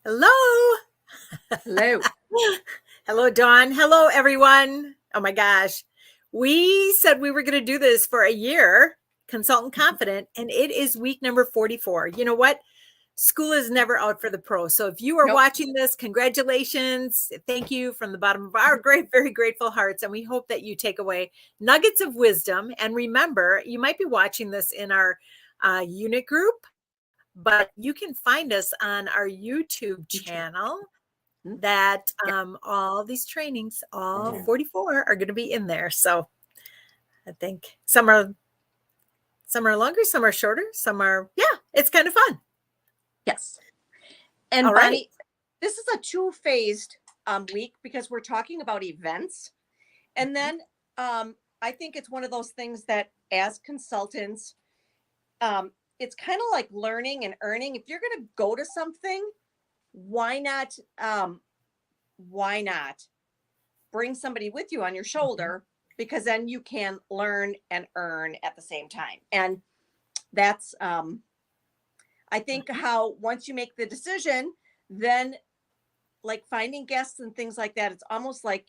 Hello. Hello. Hello, Dawn. Hello, everyone. Oh my gosh. We said we were going to do this for a year, Consultant Confident, and it is week number 44. You know what? School is never out for the pros. So if you are Nope. watching this, congratulations. Thank you from the bottom of our very grateful hearts. And we hope that you take away nuggets of wisdom. And remember, you might be watching this in our unit group, but you can find us on our YouTube channel that all these trainings, all 44 are going to be in there. So I think some are longer, some are shorter, some are, it's kind of fun. Yes. And All Bonnie, right. this is a two-phased week because we're talking about events. And then I think it's one of those things that as consultants, it's kind of like learning and earning. If you're going to go to something, why not bring somebody with you on your shoulder? Because then you can learn and earn at the same time. And that's I think how once you make the decision, then like finding guests and things like that, it's almost like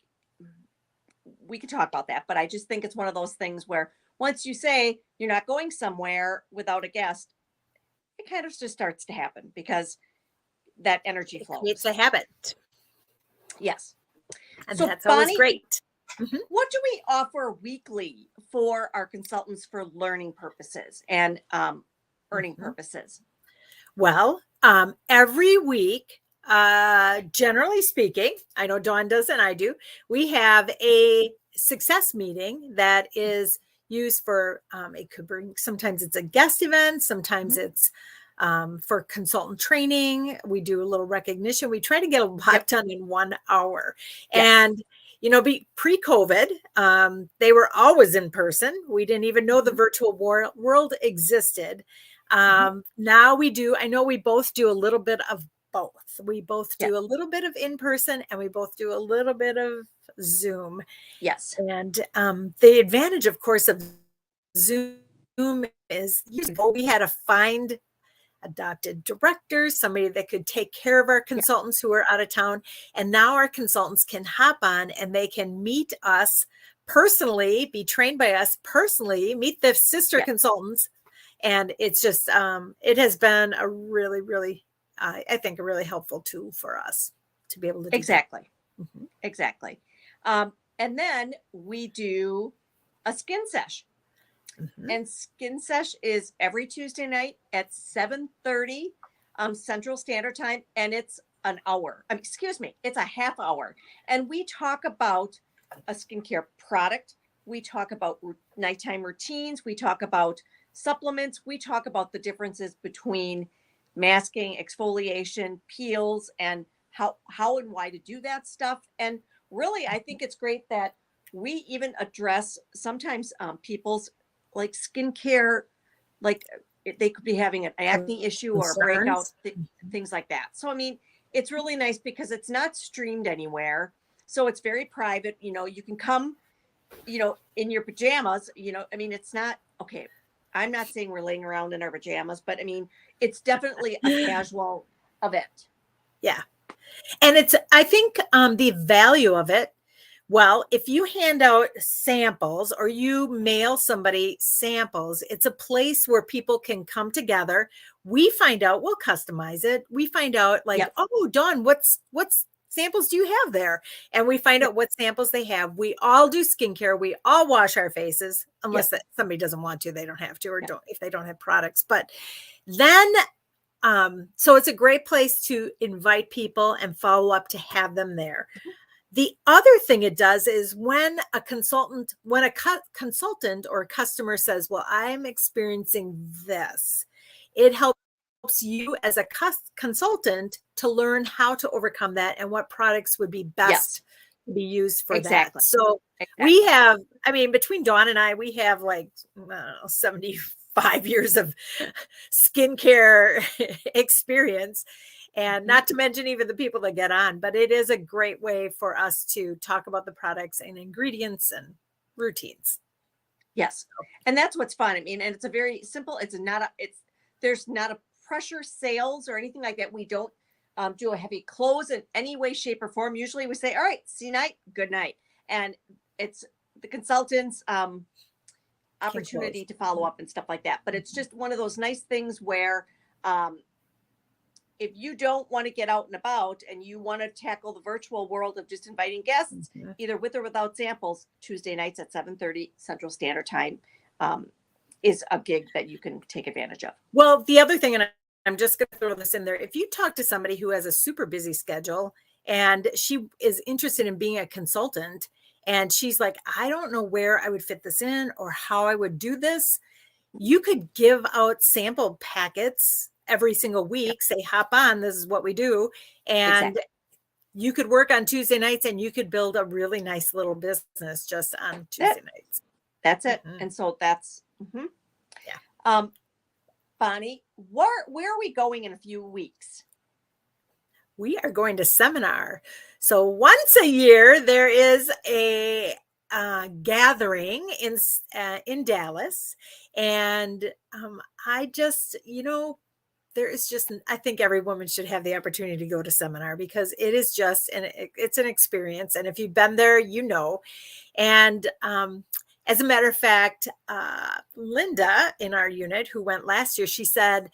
we could talk about that, but I just think it's one of those things where once you say you're not going somewhere without a guest, it kind of just starts to happen because that energy flows. It's a habit. Yes. And so that's always Bonnie, great. What do we offer weekly for our consultants for learning purposes and earning purposes? Well, every week, generally speaking, I know Dawn does and I do, we have a success meeting that is used for, it could bring, sometimes it's a guest event, sometimes it's for consultant training. We do a little recognition. We try to get a lot done in 1 hour. Yes. And pre-COVID, they were always in person. We didn't even know the virtual world existed. Now we do, I know we both do a little bit of both. We both do a little bit of in-person and we both do a little bit of Zoom. Yes. And the advantage, of course, of Zoom is we had to find adopted directors, somebody that could take care of our consultants who are out of town. And now our consultants can hop on and they can meet us personally, be trained by us personally, meet the sister consultants. And it's just, it has been a really, really, I think a really helpful tool for us to be able to do Exactly. Exactly. And then we do a skin sesh. And skin sesh is every Tuesday night at 7:30 Central Standard Time. And it's an hour. It's a half hour. And we talk about a skincare product. We talk about nighttime routines. We talk about supplements. We talk about the differences between masking, exfoliation, peels, and how and why to do that stuff. And really, I think it's great that we even address sometimes people's like skincare, like they could be having an acne issue or a breakout, things like that. So, I mean, it's really nice because it's not streamed anywhere. So it's very private. You can come, in your pajamas, I mean, it's not, okay, I'm not saying we're laying around in our pajamas, but I mean, it's definitely a casual event. Yeah. And I think the value of it, well, if you hand out samples or you mail somebody samples, it's a place where people can come together. We find out, we'll customize it. We find out oh, Dawn, what's samples do you have there? And we find out what samples they have. We all do skincare. We all wash our faces unless somebody doesn't want to, they don't have to, or don't, if they don't have products. But then so it's a great place to invite people and follow up to have them there. The other thing it does is when a consultant or a customer says, well, I'm experiencing this, it helps you as a consultant to learn how to overcome that and what products would be best to be used for that. So we have, I mean, between Dawn and I, we have like 75 years of skincare experience. And not to mention even the people that get on, but it is a great way for us to talk about the products and ingredients and routines. Yes. And that's what's fun. I mean, and it's a very simple, there's not a pressure sales or anything like that. We don't do a heavy close in any way, shape, or form. Usually we say, all right, see you night, good night. And it's the consultant's opportunity to follow up and stuff like that. But it's just one of those nice things where if you don't want to get out and about and you want to tackle the virtual world of just inviting guests, either with or without samples, Tuesday nights at 7:30 Central Standard Time is a gig that you can take advantage of. Well, the other thing, and I'm just going to throw this in there, if you talk to somebody who has a super busy schedule and she is interested in being a consultant and she's like, I don't know where I would fit this in or how I would do this, you could give out sample packets every single week, say, hop on, this is what we do. And you could work on Tuesday nights and you could build a really nice little business just on Tuesday nights. That's it. And so that's, Bonnie, where are we going in a few weeks? We are going to seminar. So once a year, there is a gathering in Dallas. And I just, there is just, I think every woman should have the opportunity to go to seminar because it is just, it's an experience. And if you've been there, and as a matter of fact, Linda in our unit who went last year, she said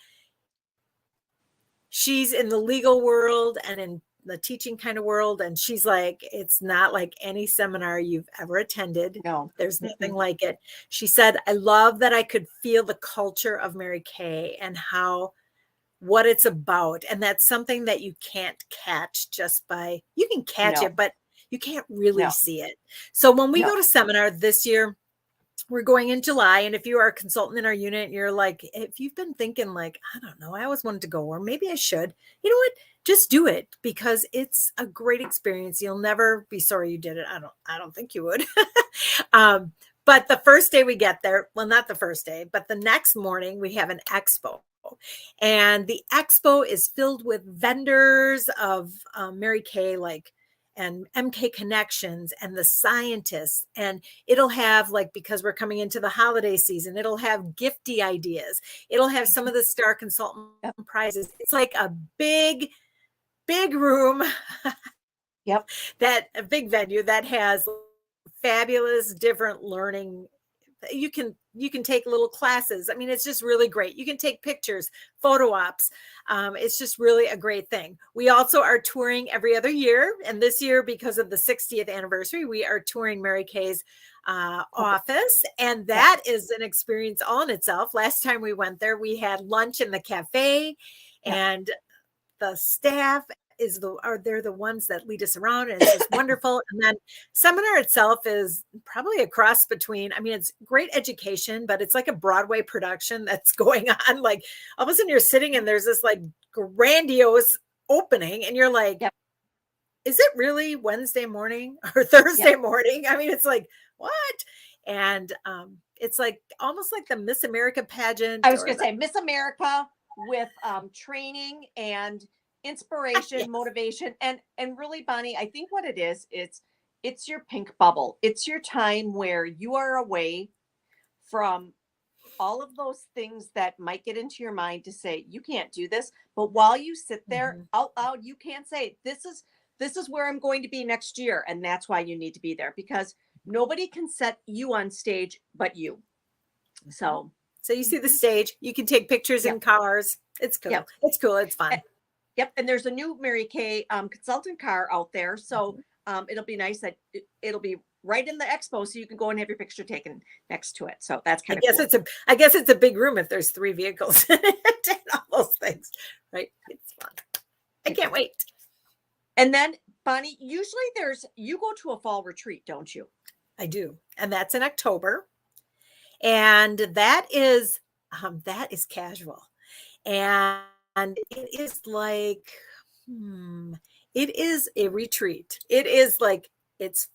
she's in the legal world and in the teaching kind of world. And she's like, it's not like any seminar you've ever attended. No, there's nothing like it. She said, I love that I could feel the culture of Mary Kay and what it's about. And that's something that you can't catch you can catch it, but you can't really see it. So when we go to seminar this year, we're going in July. And if you are a consultant in our unit, you're like, if you've been thinking like, I don't know, I always wanted to go, or maybe I should, you know what, just do it because it's a great experience. You'll never be sorry you did it. I don't think you would. But the first day we get there, well, not the first day, but the next morning we have an expo. And the expo is filled with vendors of Mary Kay, and MK Connections and the scientists. And it'll have, because we're coming into the holiday season, it'll have gifty ideas. It'll have some of the Star Consultant prizes. It's like a big room. A big venue that has fabulous different learning. You can take little classes. I mean, it's just really great. You can take pictures, photo ops. It's just really a great thing. We also are touring every other year. And this year, because of the 60th anniversary, we are touring Mary Kay's office. And that is an experience all in itself. Last time we went there, we had lunch in the cafe and the staff they're the ones that lead us around, and it's just wonderful. And then seminar itself is probably a cross between, it's great education, but it's like a Broadway production that's going on. Like all of a sudden you're sitting and there's this grandiose opening and you're like, is it really Wednesday morning or Thursday morning? It's like, what? And it's like almost like the Miss America pageant. I was going to say Miss America with training and inspiration, motivation, and really, Bonnie, I think what it is, it's your pink bubble. It's your time where you are away from all of those things that might get into your mind to say you can't do this. But while you sit there out loud, you can't say this is where I'm going to be next year, and that's why you need to be there because nobody can set you on stage but you. So you see the stage. You can take pictures in cars. It's cool. It's cool. It's fun. Yep. And there's a new Mary Kay consultant car out there. So it'll be nice that it'll be right in the expo. So you can go and have your picture taken next to it. So that's kind of cool. I guess it's a big room if there's 3 vehicles and all those things, right? It's fun. I can't wait. And then Bonnie, usually you go to a fall retreat, don't you? I do. And that's in October. And that is casual. And it is like, it is a retreat. It is like, it's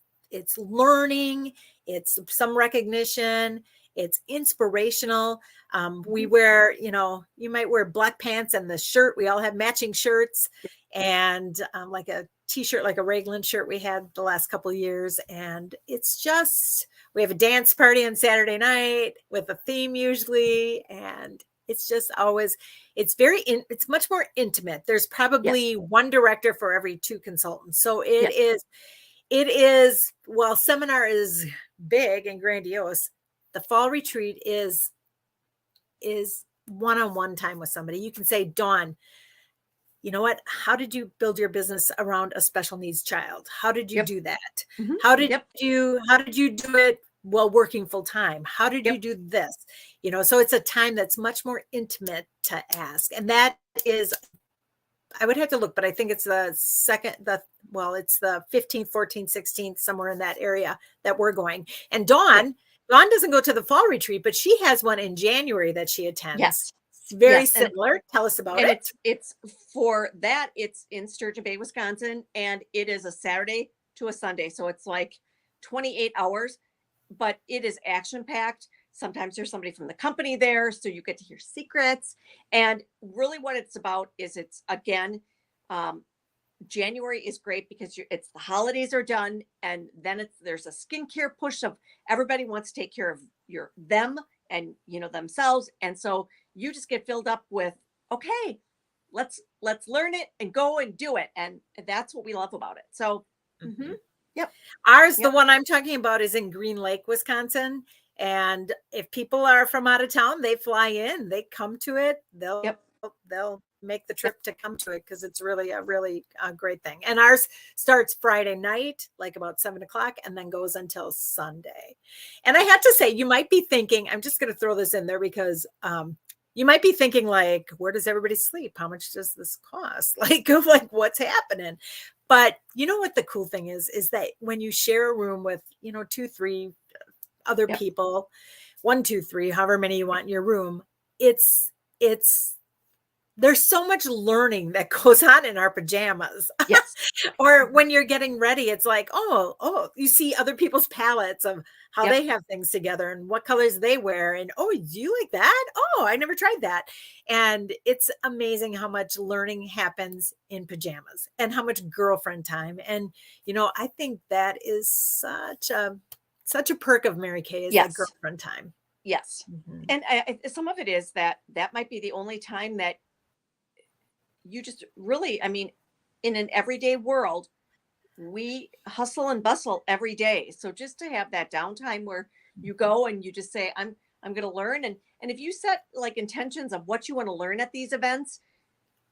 learning, it's some recognition, it's inspirational. We wear, you might wear black pants and the shirt. We all have matching shirts and like a t-shirt, like a Raglan shirt we had the last couple of years. And it's just, we have a dance party on Saturday night with a theme usually. And It's just always, it's much more intimate. There's probably Yes. one director for every two consultants. So Yes. while seminar is big and grandiose, the fall retreat is one-on-one time with somebody. You can say, Dawn, you know what? How did you build your business around a special needs child? How did you Yep. do that? Mhm. How did Yep. you do it while working full time? How did you Yep. do this? So it's a time that's much more intimate to ask. And that is, I would have to look, but I think it's it's the 15th, 14th, 16th, somewhere in that area that we're going. And Yep. Dawn doesn't go to the fall retreat, but she has one in January that she attends. Yes. It's very Yes. And similar. Tell us about and it. it's for that, it's in Sturgeon Bay, Wisconsin, and it is a Saturday to a Sunday. So it's like 28 hours, but it is action packed. Sometimes there's somebody from the company there, so you get to hear secrets. And really, what it's about is it's again, um, January is great because it's the holidays are done, and then there's a skincare push of everybody wants to take care of them and themselves, and so you just get filled up with, okay, let's learn it and go and do it, and that's what we love about it. So, Mhm. yep, Ours, the yep, one I'm talking about, is in Green Lake, Wisconsin. And if people are from out of town, they fly in, they come to it. yep, They'll make the yep, trip to come to it because it's really great thing. And ours starts Friday night, like about 7 o'clock, and then goes until Sunday. And I have to say, you might be thinking, I'm just going to throw this in there because you might be thinking, like, where does everybody sleep? How much does this cost? Like what's happening? But you know what the cool thing is that when you share a room with, 2, 3 other yep, people, 1, 2, 3, however many you want in your room, it's there's so much learning that goes on in our pajamas. yes, Or when you're getting ready, it's like, oh, you see other people's palettes of how yep, they have things together and what colors they wear. And, oh, do you like that? Oh, I never tried that. And it's amazing how much learning happens in pajamas and how much girlfriend time. And, I think that is such a perk of Mary Kay, is that yes, girlfriend time. yes. Mhm. And some of it is that might be the only time that you just really, I mean, in an everyday world, we hustle and bustle every day. So just to have that downtime where you go and you just say, I'm going to learn. And if you set like intentions of what you want to learn at these events,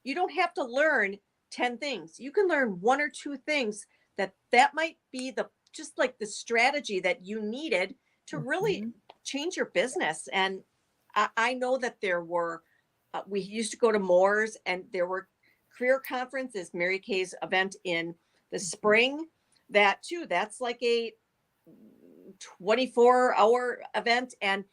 you don't have to learn 10 things. You can learn one or two things that might be the just like the strategy that you needed to really Mhm. change your business. And I know that there were we used to go to Moore's, and there were career conferences, Mary Kay's event in the Mhm. spring. That too, that's like a 24-hour event. And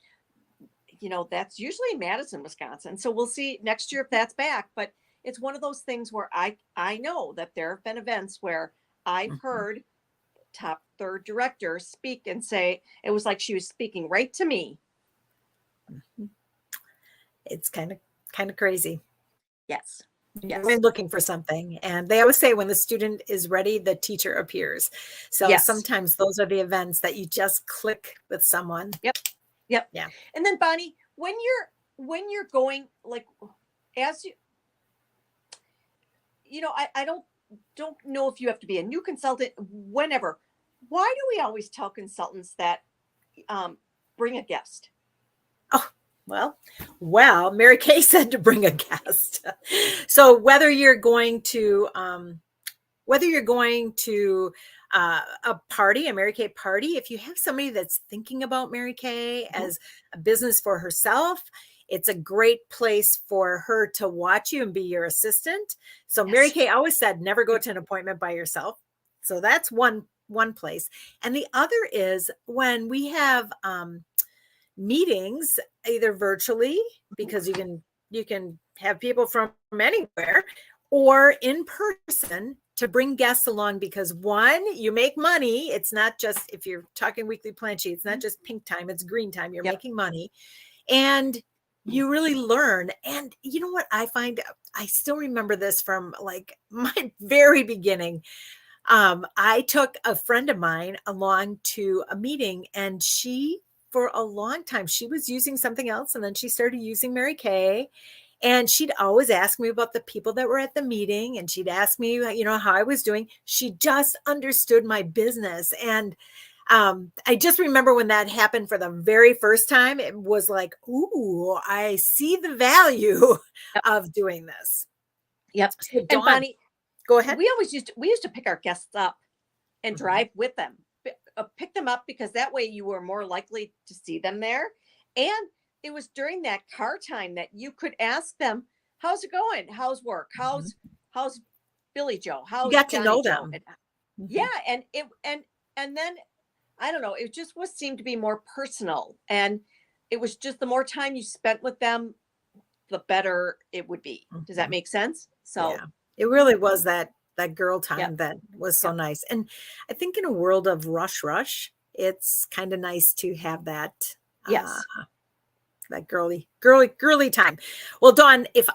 that's usually in Madison, Wisconsin. So we'll see next year if that's back. But it's one of those things where I know that there have been events where I've Mhm. heard top third directors speak and say it was like she was speaking right to me. Mhm. It's kind of crazy. Yes. We're Yes. looking for something. And they always say when the student is ready, the teacher appears. So Yes. sometimes those are the events that you just click with someone. Yep. Yep. Yeah. And then Bonnie, when you're going like as I don't know if you have to be a new consultant whenever. Why do we always tell consultants that um, bring a guest? Oh, Mary Kay said to bring a guest. So whether you're going to a party, a Mary Kay party, if you have somebody that's thinking about Mary Kay Mhm. as a business for herself, it's a great place for her to watch you and be your assistant. So Mary Yes. Kay always said, never go to an appointment by yourself. So that's one place. And the other is when we have meetings, either virtually, Mhm. because you can have people from anywhere, or in person, to bring guests along, because one, you make money. It's not just, if you're talking weekly plan sheet, it's not Mhm. just pink time, it's green time. You're Yep. making money, and you really learn. And you know what I find, I still remember this from like my very beginning. I took a friend of mine along to a meeting, and she for a long time. She was using something else, and then she started using Mary Kay. And she'd always ask me about the people that were at the meeting, and she'd ask me, how I was doing. She just understood my business. And I just remember when that happened for the very first time, it was like, ooh, I see the value of doing this. Yep. So And Dawn, Bonnie, go ahead. we used to pick our guests up and drive with them, pick them up, because that way you were more likely to see them there. And it was during that car time that you could ask them, how's it going? How's work? How's Billy Joe? How's You got to Johnny know Joe? them. And, yeah. And then I don't know, it just seemed to be more personal. And it was just the more time you spent with them, the better it would be. Does that make sense? So yeah, it really was that girl time that was so nice. And I think in a world of rush, it's kind of nice to have that. Yes. That girly time. Well, Dawn, if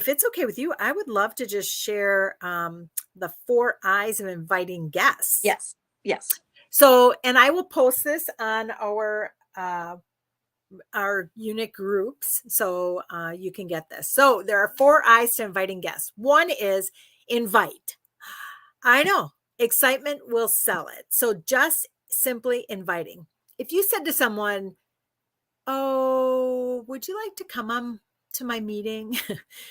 it's okay with you, I would love to just share the 4 I's of inviting guests. Yes. So, and I will post this on our unit groups, so you can get this. So there are 4 I's to inviting guests. One is invite. I know, excitement will sell it. So just simply inviting. If you said to someone, oh, would you like to come to my meeting?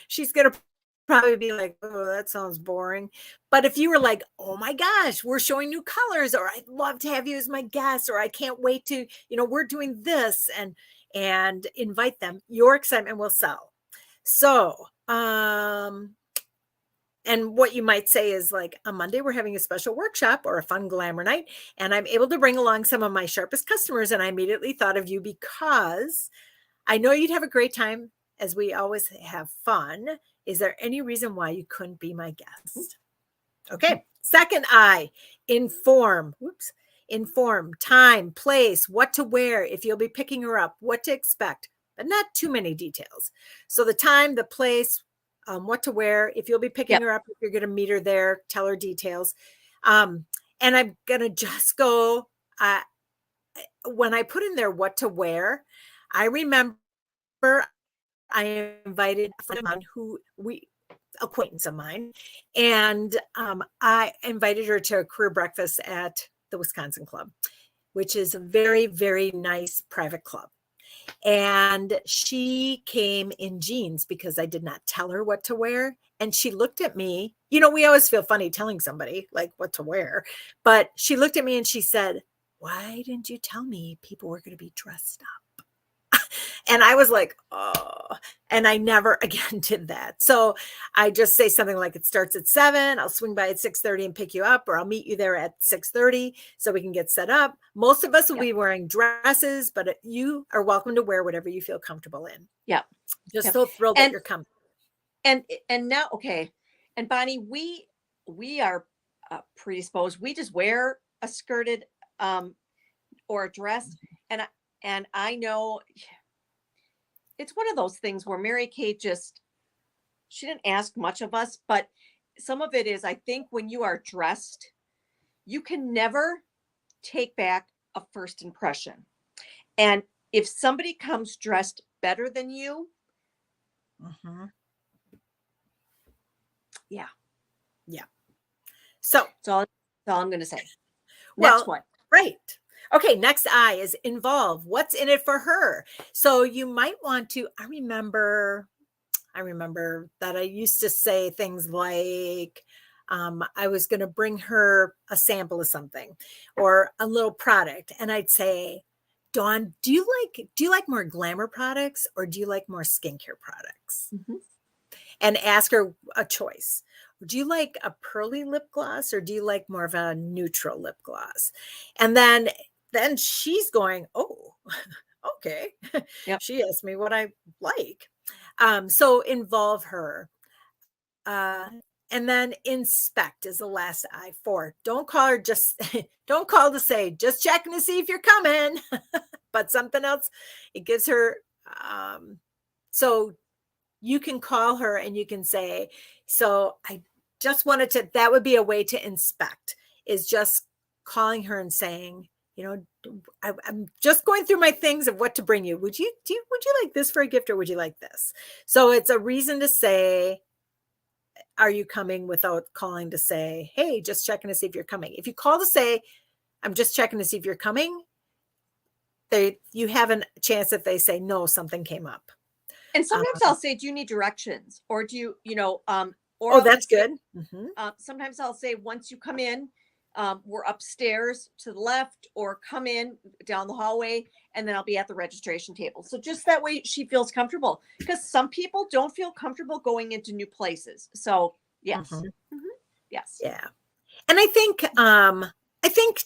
She's going to probably be like, oh, that sounds boring. But if you were like, oh my gosh, we're showing new colors, or I'd love to have you as my guest, or I can't wait to, we're doing this, and invite them, your excitement will sell. So, and what you might say is like, on Monday, we're having a special workshop or a fun glamour night, and I'm able to bring along some of my sharpest customers. And I immediately thought of you because I know you'd have a great time, as we always have fun. Is there any reason why you couldn't be my guest? Okay. Second I, inform. Inform time, place, what to wear, if you'll be picking her up, what to expect, but not too many details. So the time, the place, what to wear, if you'll be picking her up, if you're going to meet her there, tell her details. And I'm going to just go, when I put in there what to wear, I remember I invited a friend of mine acquaintance of mine, and I invited her to a career breakfast at the Wisconsin Club, which is a very, very nice private club. And she came in jeans because I did not tell her what to wear. And she looked at me, we always feel funny telling somebody like what to wear, but she looked at me and she said, why didn't you tell me people were going to be dressed up? And I was like, oh, and I never again did that. So I just say something like, it starts at 7. I'll swing by at 6:30 and pick you up, or I'll meet you there at 6:30 so we can get set up. Most of us will be wearing dresses, but you are welcome to wear whatever you feel comfortable in. Yeah. Just so thrilled that you're coming. And now, okay. And Bonnie, we are predisposed. We just wear a skirted or a dress. And I know it's one of those things where Mary Kay she didn't ask much of us, but some of it is, I think when you are dressed, you can never take back a first impression. And if somebody comes dressed better than you, yeah. So that's all I'm going to say. Next one. Right. Okay, next I is involve. What's in it for her? So you might want to, I remember that I used to say things like, I was going to bring her a sample of something or a little product. And I'd say, Dawn, do you like more glamour products, or do you like more skincare products? And ask her a choice. Do you like a pearly lip gloss, or do you like more of a neutral lip gloss? And then she's going, oh, okay. She asked me what I like. So involve her. And then inspect is the last I for. Don't call her don't call to say, just checking to see if you're coming, but something else. It gives her, so you can call her and you can say, so I just wanted to, that would be a way to inspect, is just calling her and saying, I'm just going through my things of what to bring you. Would you like this for a gift, or would you like this? So it's a reason to say, are you coming, without calling to say, hey, just checking to see if you're coming. If you call to say, I'm just checking to see if you're coming, you have a chance that they say, no, something came up. And sometimes I'll say, do you need directions? Or do you, or Oh, I'll that's just say, good. sometimes I'll say, once you come in, we're upstairs to the left, or come in down the hallway, and then I'll be at the registration table. So just that way she feels comfortable, because some people don't feel comfortable going into new places. So yes. Yes. Yeah. And I think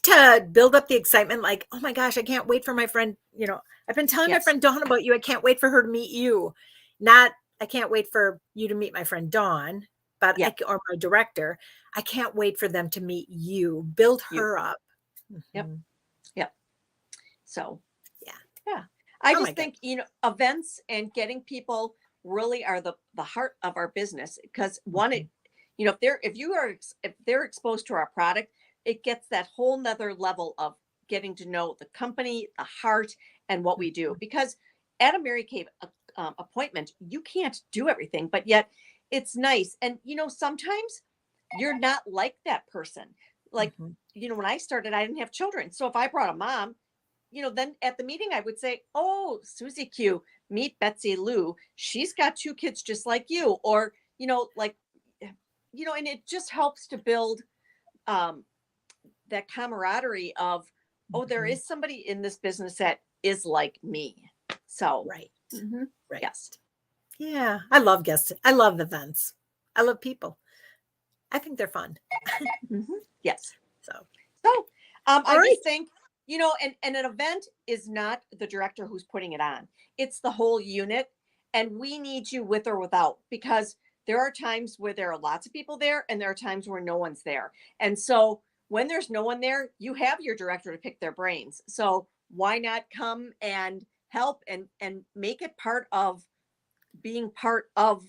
to build up the excitement, like, oh my gosh, I can't wait for my friend, I've been telling my friend Dawn about you. I can't wait for her to meet you. Not, I can't wait for you to meet my friend Dawn, but or my director. I can't wait for them to meet you. Build her up. Yep. So yeah. I just think, events and getting people really are the heart of our business, because if they're exposed to our product, it gets that whole nother level of getting to know the company, the heart, and what we do. Because at a Mary Kay appointment, you can't do everything, but yet it's nice. And, sometimes you're not like that person. Like, when I started, I didn't have children. So if I brought a mom, then at the meeting, I would say, oh, Susie Q, meet Betsy Lou. She's got 2 kids just like you. Or, and it just helps to build that camaraderie of, oh, there is somebody in this business that is like me. So, right. Yes. Yeah. I love guests. I love events. I love people. I think they're fun. Yes. So I just think, and an event is not the director who's putting it on. It's the whole unit. And we need you with or without, because there are times where there are lots of people there, and there are times where no one's there. And so when there's no one there, you have your director to pick their brains. So why not come and help and make it part of being part of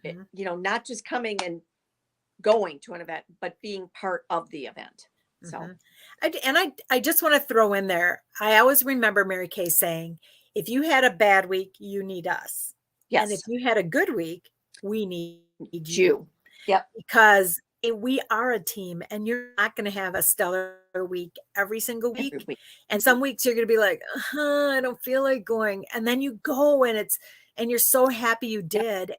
it, not just coming and going to an event, but being part of the event. So, I just want to throw in there, I always remember Mary Kay saying, if you had a bad week, you need us. yes. And if you had a good week, we need you. Yep. Because we are a team, and you're not going to have a stellar week every single week. And some weeks you're going to be like, I don't feel like going. And then you go, and you're so happy you did.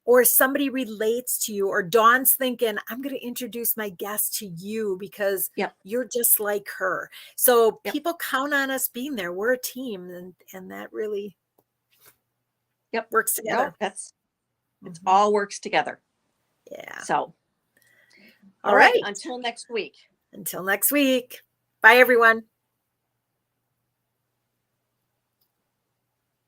Or somebody relates to you, or Dawn's thinking, I'm going to introduce my guest to you because you're just like her. So people count on us being there. We're a team, and that really works together. No, it all works together. Yeah. So, all right. Until next week. Until next week. Bye, everyone.